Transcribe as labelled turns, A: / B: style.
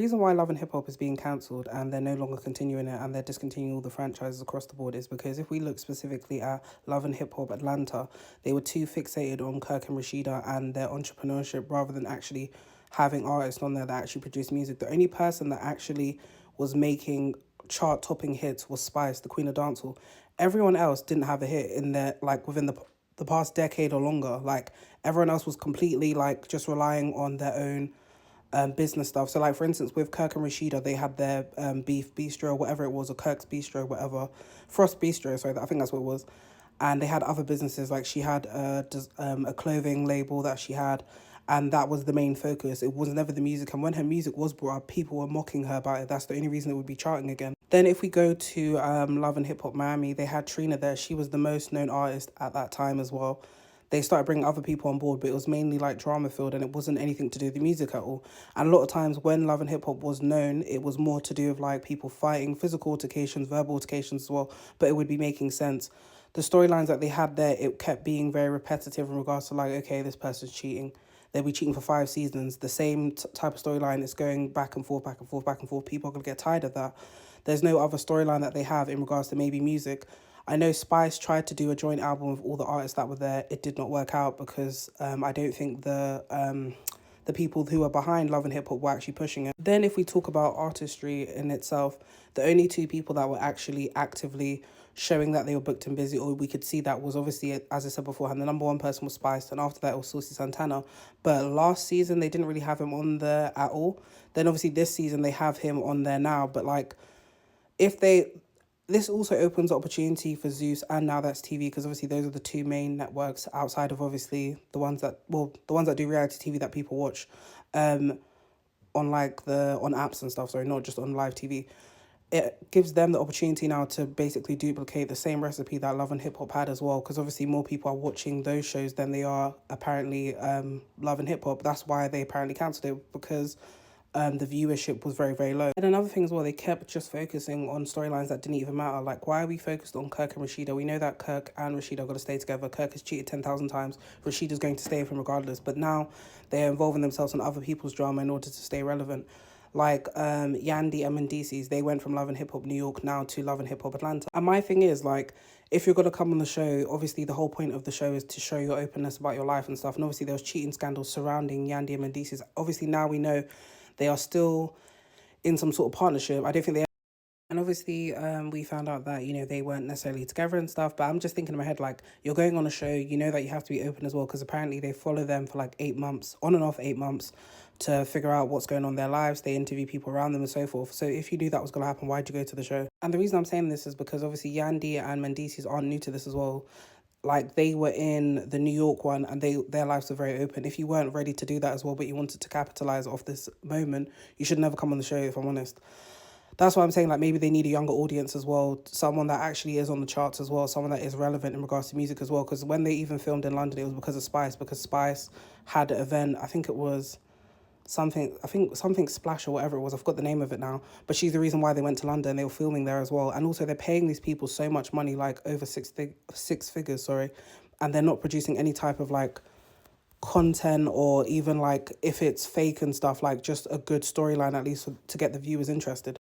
A: reason why Love and Hip Hop is being cancelled and they're no longer continuing it and they're discontinuing all the franchises across the board is because if we look specifically at Love and Hip Hop Atlanta, they were too fixated on Kirk and Rashida and their entrepreneurship rather than actually having artists on there that actually produce music. The only person that actually was making chart-topping hits was Spice, the Queen of Dancehall. Everyone else didn't have a hit in their, like, within the past decade or longer. Like, everyone else was completely, like, just relying on their own business stuff. So, like, for instance, with Kirk and Rashida, they had their Beef Bistro, whatever it was, or Kirk's Bistro, whatever. Frost Bistro, sorry, I think that's what it was. And they had other businesses, like she had a clothing label that she had, and that was the main focus. It was never the music. And when her music was brought up, people were mocking her about it. That's the only reason it would be charting again. Then if we go to Love and Hip Hop Miami, they had Trina there. She was the most known artist at that time as well. They started bringing other people on board, but it was mainly like drama filled and it wasn't anything to do with the music at all. And a lot of times when Love and Hip Hop was known, it was more to do with like people fighting, physical altercations, verbal altercations as well, but it would be making sense. The storylines that they had there, it kept being very repetitive in regards to like, okay, this person's cheating. They'll be cheating for 5 seasons. The same type of storyline is going back and forth, back and forth, back and forth. People are going to get tired of that. There's no other storyline that they have in regards to maybe music. I know Spice tried to do a joint album with all the artists that were there. It did not work out because I don't think the people who are behind Love and Hip Hop were actually pushing it. Then if we talk about artistry in itself, the only 2 people that were actually actively showing that they were booked and busy, or we could see that, was obviously, as I said beforehand, the number 1 person was Spice, and after that it was Saucy Santana. But last season they didn't really have him on there at all. Then obviously this season they have him on there now, but like, this also opens opportunity for Zeus and Now That's TV, because obviously those are the 2 main networks outside of obviously the ones that do reality TV that people watch on apps and stuff, sorry, not just on live TV. It gives them the opportunity now to basically duplicate the same recipe that Love and Hip Hop had as well, because obviously more people are watching those shows than they are apparently Love and Hip Hop. That's why they apparently cancelled it, because the viewership was very, very low. And another thing as well, they kept just focusing on storylines that didn't even matter. Like, why are we focused on Kirk and Rashida? We know that Kirk and Rashida are going to stay together. Kirk has cheated 10,000 times. Rashida's going to stay with him regardless. But now they're involving themselves in other people's drama in order to stay relevant. Like Yandy and Mendices, they went from Love and Hip Hop New York now to Love and Hip Hop Atlanta. And my thing is, like, if you're going to come on the show, obviously the whole point of the show is to show your openness about your life and stuff. And obviously there was cheating scandals surrounding Yandy and Mendices. Obviously now we know they are still in some sort of partnership. I don't think they... And obviously, we found out that, you know, they weren't necessarily together and stuff. But I'm just thinking in my head, like, you're going on a show, you know that you have to be open as well, because apparently they follow them for like 8 months, on and off 8 months, to figure out what's going on in their lives. They interview people around them and so forth. So if you knew that was going to happen, why'd you go to the show? And the reason I'm saying this is because obviously Yandy and Mendices aren't new to this as well. Like, they were in the New York one and their lives were very open. If you weren't ready to do that as well, but you wanted to capitalize off this moment, you should never come on the show, if I'm honest. That's why I'm saying, like, maybe they need a younger audience as well, someone that actually is on the charts as well, someone that is relevant in regards to music as well. Because when they even filmed in London, it was because of Spice, because Spice had an event, I think it was something Splash or whatever it was, I forgot the name of it now, but she's the reason why they went to London. They were filming there as well. And also they're paying these people so much money, like over six figures, sorry, and they're not producing any type of like content, or even like if it's fake and stuff, like just a good storyline at least to get the viewers interested.